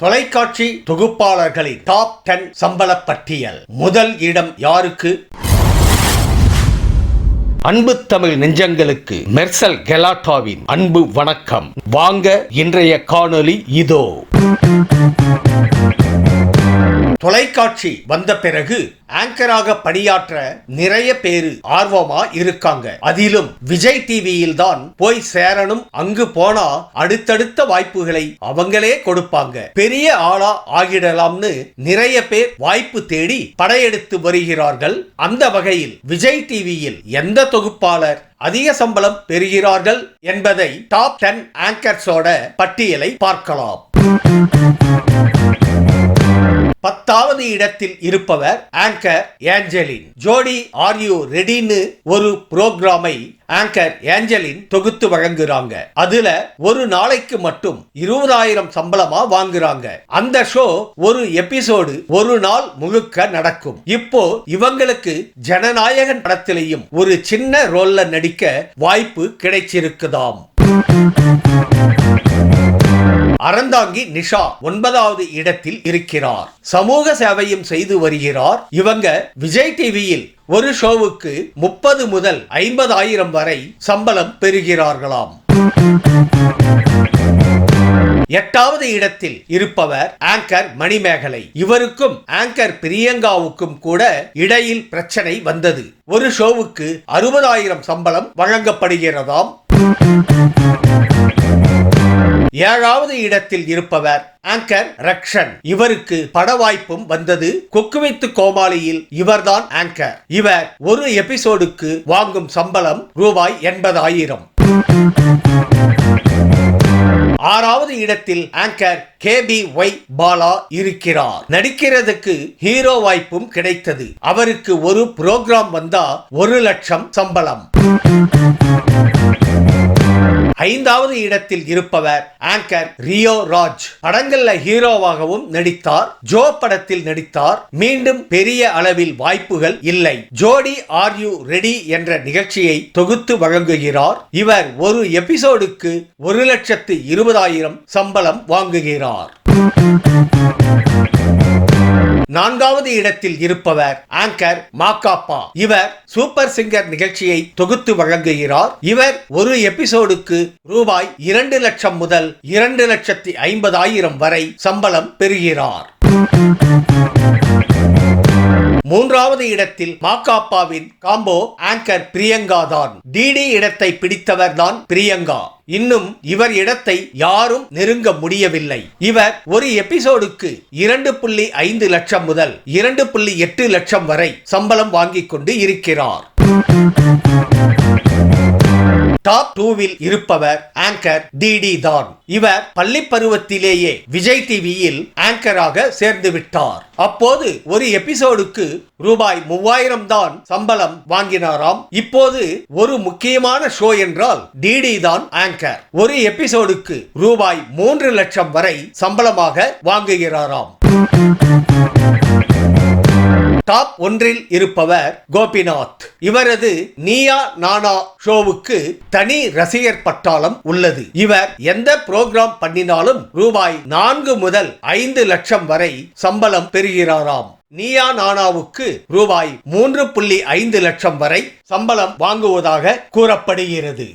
தொலைக்காட்சி தொகுப்பாளர்களின் டாப் 10 சம்பள பட்டியல். முதல் இடம் யாருக்கு? அன்பு தமிழ் நெஞ்சங்களுக்கு மெர்சல் கெலாட்டாவின் அன்பு வணக்கம். வாங்க, இன்றைய காணொளி இதோ. தொலைக்காட்சி வந்த பிறகு ஆங்கராக பணியாற்ற நிறைய பேரு ஆர்வமா இருக்காங்க. அதிலும் விஜய் டிவியில் தான் போய் சேரணும். அங்கு போனா அடுத்தடுத்த வாய்ப்புகளை அவங்களே கொடுப்பாங்க. பெரிய ஆளா ஆகிடலாம்னு நிறைய பேர் வாய்ப்பு தேடி படையெடுத்து வருகிறார்கள். அந்த வகையில் விஜய் டிவியில் எந்த தொகுப்பாளர் அதிக சம்பளம் பெறுகிறார்கள் என்பதை டாப் 10 ஆங்கர்ஸோட பட்டியலை பார்க்கலாம். 10வது இடத்தில் இருப்பவர் ஆங்கர் ஏஞ்சலின். ஜோடி ஆர் யூ ரெடின்னு ஒரு புரோகிராமை ஆங்கர் ஏஞ்சலின் தொகுத்து வழங்குறாங்க. அதுல ஒரு நாளைக்கு மட்டும் 20,000 சம்பளமா வாங்குறாங்க. அந்த ஷோ ஒரு எபிசோடு ஒரு நாள் முழுக்க நடக்கும். இப்போ இவங்களுக்கு ஜனநாயகன் படத்திலையும் ஒரு சின்ன ரோல்ல நடிக்க வாய்ப்பு கிடைச்சிருக்குதாம். அறந்தாங்கி நிஷா 9வது இடத்தில் இருக்கிறார். சமூக சேவையும் செய்து வருகிறார். இவங்க விஜய் டிவியில் ஒரு ஷோவுக்கு 30 முதல் 50,000 வரை சம்பளம் பெறுகிறார்களாம். 8வது இடத்தில் இருப்பவர் ஆங்கர் மணிமேகலை. இவருக்கும் ஆங்கர் பிரியங்காவுக்கும் கூட இடையில் பிரச்சனை வந்தது. ஒரு ஷோவுக்கு 60,000 சம்பளம் வழங்கப்படுகிறதாம். 7வது இடத்தில் இருப்பவர் ஆங்கர் ரக்ஷன். இவருக்கு பட வாய்ப்பும் வந்தது. குக்கு வித் கோமாளியில் இவர்தான் ஆங்கர். இவர் ஒரு எபிசோடுக்கு வாங்கும் சம்பளம் ரூபாய் 80,000. 6வது இடத்தில் ஆங்கர் KBY பாலா இருக்கிறார். நடிக்கிறதுக்கு ஹீரோ வாய்ப்பும் கிடைத்தது. அவருக்கு ஒரு புரோகிராம் வந்தா 1 லட்சம் சம்பளம். 5வது இடத்தில் இருப்பவர் ஆங்கர் ரியோ ராஜ். படங்கள்ல ஹீரோவாகவும் நடித்தார். ஜோ படத்தில் நடித்தார். மீண்டும் பெரிய அளவில் வாய்ப்புகள் இல்லை. ஜோடி ஆர் யூ ரெடி என்ற நிகழ்ச்சியை தொகுத்து வழங்குகிறார். இவர் ஒரு எபிசோடுக்கு 1,20,000 சம்பளம் வாங்குகிறார். 4வது இடத்தில் இருப்பவர் ஆங்கர் மாக்காப்பா. இவர் சூப்பர் சிங்கர் நிகழ்ச்சியை தொகுத்து வழங்குகிறார். இவர் ஒரு எபிசோடுக்கு ரூபாய் 2 லட்சம் முதல் 2,50,000 வரை சம்பளம் பெறுகிறார். 3வது இடத்தில் மாக்காப்பாவின் காம்போ ஆங்கர் பிரியங்கா தான். டிடி இடத்தை பிடித்தவர் தான் பிரியங்கா. இன்னும் இவர் இடத்தை யாரும் நெருங்க முடியவில்லை. இவர் ஒரு எபிசோடுக்கு 2.5 லட்சம் முதல் 2.8 லட்சம் வரை சம்பளம் வாங்கிக் கொண்டு இருக்கிறார். டாப் 2வில் இருப்பவர் ஆங்கர் டிடி தான். இவர் பள்ளி பருவத்திலேயே விஜய் டிவியில் ஆங்கராக சேர்ந்து விட்டார். அப்போது ஒரு எபிசோடுக்கு ரூபாய் 3,000 தான் சம்பளம் வாங்கினாராம். இப்போது ஒரு முக்கியமான ஷோ என்றால் டிடி தான் ஆங்கர். ஒரு எபிசோடுக்கு ரூபாய் 3 லட்சம் வரை சம்பளமாக வாங்குகிறாராம். டாப் 1ல் இருப்பவர் கோபிநாத். இவரது நீயா நானா ஷோவுக்கு தனி ரசிகர் பட்டாளம் உள்ளது. இவர் எந்த புரோகிராம் பண்ணினாலும் ரூபாய் 4 முதல் 5 லட்சம் வரை சம்பளம் பெறுகிறாராம். நீயா நானாவுக்கு ரூபாய் 3.5 லட்சம் வரை சம்பளம் வாங்குவதாக கூறப்படுகிறது.